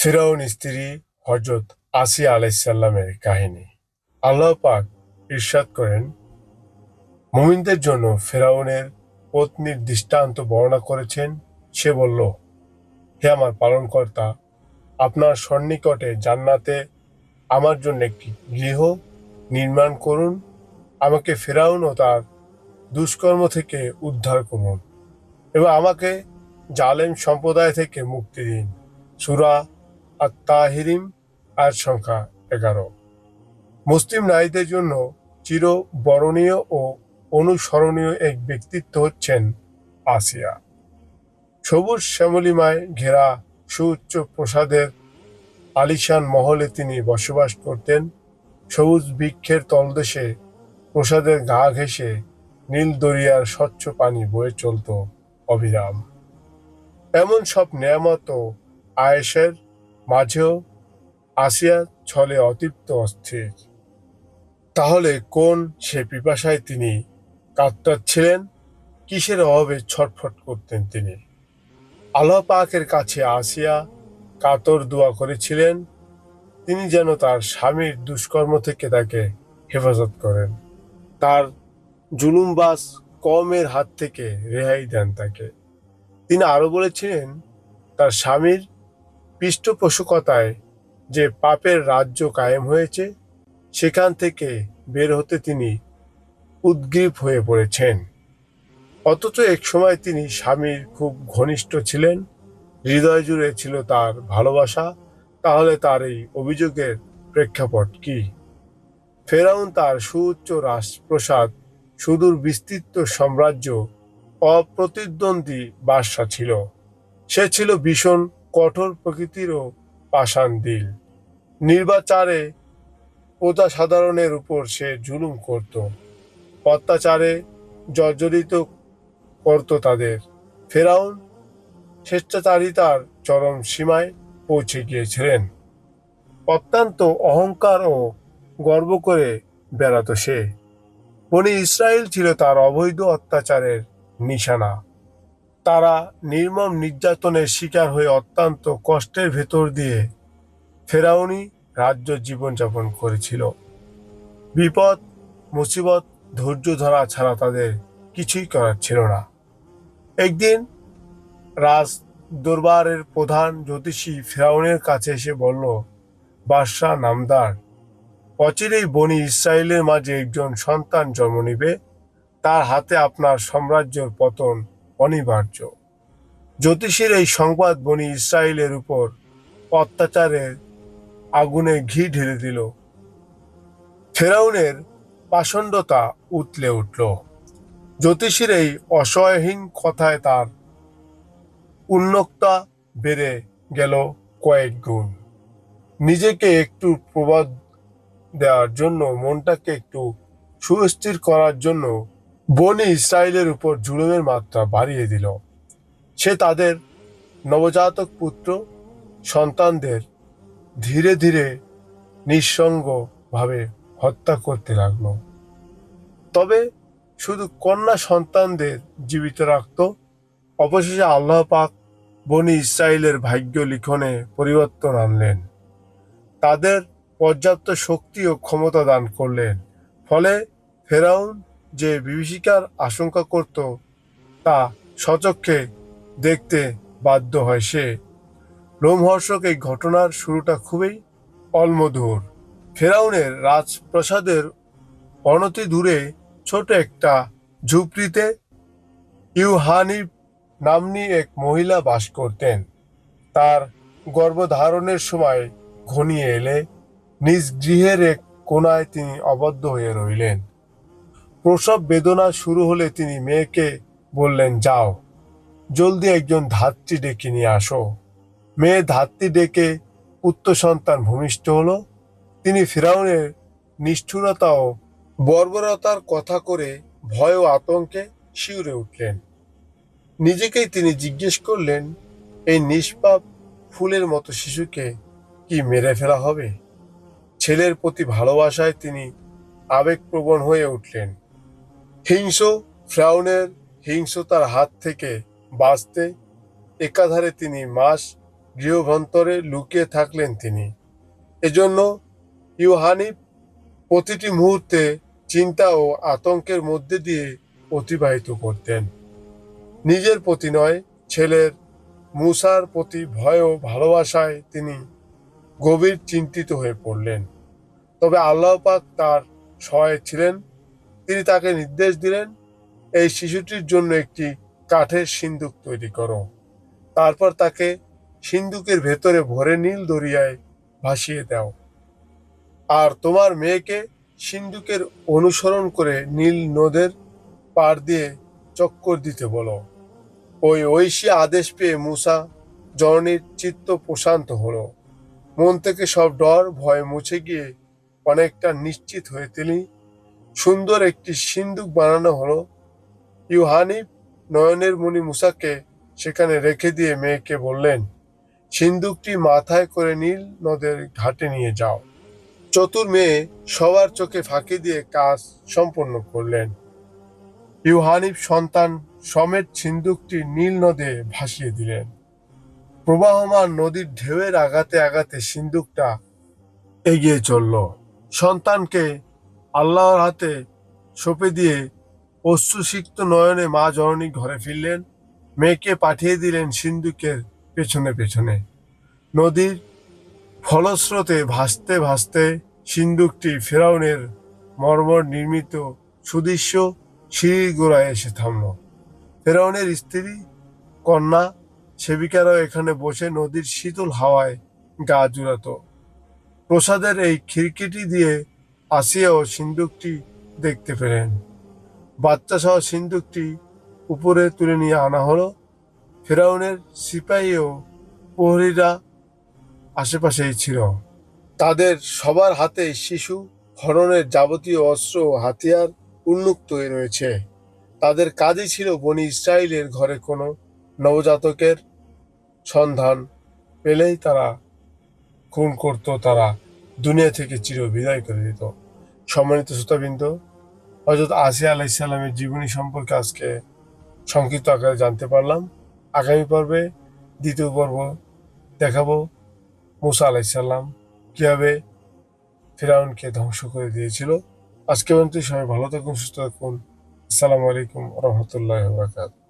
ফিরআউন স্ত্রী হযরত আসিয়া আলাইহিসসালামের কাহিনী। আল্লাহ পাক ইরশাদ করেন, মুমিনদের জন্য ফিরআউনের পত্নীর দৃষ্টান্ত বর্ণনা করেছেন। সে বলল, হে আমার পালনকর্তা, আপনার সন্নিকটে জান্নাতে আমার জন্য একটি গৃহ নির্মাণ করুন। আমাকে ফিরআউন ও তার দুষ্কর্ম থেকে উদ্ধার করুন এবং আমাকে জালেম সম্প্রদায় থেকে মুক্তি দিন। সূরা আত-তাহরিম আয়াত সংখ্যা 11। মুসলিম নারীদের জন্য চিরবরণীয় ও অনুসরণীয় এক ব্যক্তিত্ব হচ্ছেন আসিয়া। সবুজ শ্যামলিমায় ঘেরা সুউচ্চ প্রাসাদের আলিশান মহলে তিনি বসবাস করতেন। সবুজ বৃক্ষের তলদেশে প্রাসাদের গা ঘেঁষে নীল দরিয়ার স্বচ্ছ পানি বয়ে চলত অবিরাম। এমন সব নেয়ামত ও আয়েশের মাঝেও আসিয়া ছলে অতৃপ্ত অস্থির। তাহলে কোন সে পিপাসায় তিনি কাতরাচ্ছিলেন? কিসের অভাবে ছটফট করতেন তিনি? আল্লাহ পাকের কাছে আসিয়া কাতর দোয়া করেছিলেন, তিনি যেন তার স্বামীর দুষ্কর্ম থেকে তাকে হেফাজত করেন, তার জুলুমবাজ কওমের হাত থেকে রেহাই দেন তাকে। তিনি আরো বলেছিলেন, তার স্বামীর পৃষ্ঠপোষকতায় যে পাপের রাজ্য কায়েম হয়েছে, সেখান থেকে বের হতে তিনি উদগ্রীব হয়ে পড়েছেন। অথচ এক সময় তিনি স্বামীর খুব ঘনিষ্ঠ ছিলেন, হৃদয় জুড়ে ছিল তার ভালোবাসা। তাহলে তার এই অভিযোগের প্রেক্ষাপট কি? ফেরাউন তার সুউচ্চ রাজপ্রাসাদ, সুদূর বিস্তৃত সাম্রাজ্য, অপ্রতিদ্বন্দ্বী বাদশা ছিল। সে ছিল ভীষণ কঠোর প্রকৃতির ও পাষাণ দিল। নির্বাচারে প্রজা সাধারণের উপর সে জুলুম করত, অত্যাচারে জর্জরিত করত তাদের। ফেরাউন স্বেচ্ছাচারিতার চরম সীমায় পৌঁছে গিয়েছিলেন। অত্যন্ত অহংকার ও গর্ব করে বেড়াত সে। বনি ইসরায়েল ছিল তার অবৈধ অত্যাচারের নিশানা। তারা নির্মম নির্যাতনের শিকার হয়ে অত্যন্ত কষ্টের ভেতর দিয়ে ফেরাউনি রাজ্য জীবনযাপন করেছিল। বিপদ মুসিবত ধৈর্য ধরা ছাড়া তাদের কিছুই করার ছিল না। একদিন রাজ দরবারের প্রধান জ্যোতিষী ফেরাউনের কাছে এসে বলল, বাদশাহ নামদার, অচিরেই বনি ইসরায়েলের মাঝে একজন সন্তান জন্ম নিবে। তার হাতে আপনার সাম্রাজ্যের পতন অনিবার্য। জ্যোতিষীর এই সংবাদ বনি ইসরায়েলের উপর অত্যাচারের আগুনে ঘি ঢেলে দিল। ফেরাউনের পাষণ্ডতা উতলে উঠল। জ্যোতিষীর এই অসহায়হীন কথায় তার উন্মত্ততা বেড়ে গেল কয়েক গুণ। নিজেকে একটু প্রবাদ দেওয়ার জন্য, মনটাকে একটু সুস্থির করার জন্য বনি ইসরায়েলের উপর জুলুমের মাত্রা বাড়িয়ে দিল। সে তাদের নবজাতক পুত্র সন্তানদের ধীরে ধীরে নিঃসঙ্গভাবে হত্যা করতে লাগলো। তবে শুধু কন্যা সন্তানদের জীবিত রাখত। অবশেষে আল্লাহ পাক বনি ইসরায়েলের ভাগ্য লিখনে পরিবর্তন আনলেন। তাদের পর্যাপ্ত শক্তি ও ক্ষমতা দান করলেন। ফলে ফেরাউন যে বিভীষিকার আশঙ্কা করত, তা স্বচক্ষে দেখতে বাধ্য হয় সে। লোমহর্ষক এই ঘটনার শুরুটা খুবই অলমধুর। ফেরাউনের রাজপ্রাসাদের অনতি দূরে ছোট একটা ঝুপড়িতে ইউহানিব নাম্নী এক মহিলা বাস করতেন। তার গর্ভধারণের সময় ঘনিয়ে এলে নিজ গৃহের এক কোণায় তিনি আবদ্ধ হয়ে রইলেন। প্রসব বেদনা শুরু হলে তিনি মেয়েকে বললেন, যাও, জলদি একজন ধাত্রী ডেকে নিয়ে আসো। মেয়ে ধাত্রী ডেকে পুত্র সন্তান ভূমিষ্ঠ হলো। তিনি ফিরআউনের নিষ্ঠুরতা ও বর্বরতার কথা করে ভয় ও আতঙ্কে শিউরে উঠলেন। নিজেকেই তিনি জিজ্ঞেস করলেন, এই নিষ্পাপ ফুলের মতো শিশুকে কি মেরে ফেলা হবে? ছেলের প্রতি ভালোবাসায় তিনি আবেগপ্রবণ হয়ে উঠলেন। হিংস্র ফিরআউনের হিংস্রতার হাত থেকে বাঁচতে একাধারে তিনি মাস গৃহভন্তরে লুকিয়ে থাকলেন তিনি। এজন্য ইউহানিব প্রতিটি মুহূর্তে চিন্তা ও আতঙ্কের মধ্যে দিয়ে অতিবাহিত করতেন। নিজের প্রতি নয়, ছেলের মূসার প্রতি ভয় ও ভালোবাসায় তিনি গভীর চিন্তিত হয়ে পড়লেন। তবে আল্লাহ পাক তার সহায় ছিলেন। তিনি তাকে নির্দেশ দিলেন, এই শিশুটির জন্য একটি কাঠের সিন্দুক তৈরি করো। তারপর তাকে সিন্দুকের ভেতরে ভরে নীল দরিয়ায় ভাসিয়ে দাও। আর তোমার মেয়েকে সিন্দুকের অনুসরণ করে নীল নদের পাড় দিয়ে চক্কর দিতে বলো। ওই ঐশী আদেশ পেয়ে মূসা জননীর চিত্ত প্রশান্ত হলো। মন থেকে সব ডর ভয় মুছে গিয়ে অনেকটা নিশ্চিত হয়ে তিনি সুন্দর একটি সিন্দুক বানানো হলো। ইউহানিব নয়নের মণি মূসাকে সেখানে রেখে দিয়ে মেয়েকে বললেন, সিন্দুকটি মাথায় করে নীল নদের ঘাটে নিয়ে যাও। চতুর মেয়ে সবার চোখে ফাঁকি দিয়ে কাজ সম্পন্ন করলেন। ইউহানিব সন্তান সমেত সিন্দুকটি নীল নদে ভাসিয়ে দিলেন। প্রবাহমান নদীর ঢেউয়ের আঘাতে আঘাতে সিন্দুকটা এগিয়ে চলল। সন্তানকে আল্লাহর হাতে সঁপে দিয়ে অশ্রুসিক্ত নয়নে মা জননী ঘরে ফিরলেন। মেয়েকে পাঠিয়ে দিলেন সিন্দুকের পেছনে পেছনে। নদীর ফলস্রোতে ভাসতে ভাসতে সিন্দুকটি ফেরাউনের মর্মর নির্মিত সুদৃশ্য সিঁড়ির গোড়ায় এসে থামল। ফেরাউনের স্ত্রী, কন্যা, সেবিকারাও এখানে বসে নদীর শীতল হাওয়ায় গা জুড়াত। প্রসাদের এই খিড়কিটি দিয়ে আসিয়াও সিন্দুকটি দেখতে পেলেন। বাচ্চা সহ সিন্দুকটি উপরে তুলে নিয়ে আনা হলো। ফেরাউনের সিপাহী ও প্রহরীরা আশেপাশেই ছিল। তাদের সবার হাতে শিশু হরণের যাবতীয় অস্ত্র ও হাতিয়ার উন্মুক্ত হয়ে রয়েছে। তাদের কাজই ছিল বনি ইসরায়েলের ঘরে কোনো নবজাতকের সন্ধান পেলেই তারা খুন করত, তারা দুনিয়া থেকে চির বিদায় করে দিত। সম্মানিত শ্রোতাবৃন্দ, হযরত আসিয়া আলাইহিসসালামের জীবনী সম্পর্কে আজকে সংক্ষিপ্ত আকারে জানতে পারলাম। আগামী পর্বে দ্বিতীয় পর্ব দেখাবো মূসা আলাইহিসসালাম কিভাবে ফিরআউনকে ধ্বংস করে দিয়েছিল। আজকে পর্যন্ত সবাই ভালো থাকুন, সুস্থ থাকুন। আসসালামু আলাইকুম ওয়া রাহমাতুল্লাহি ওয়া বারাকাতুহু।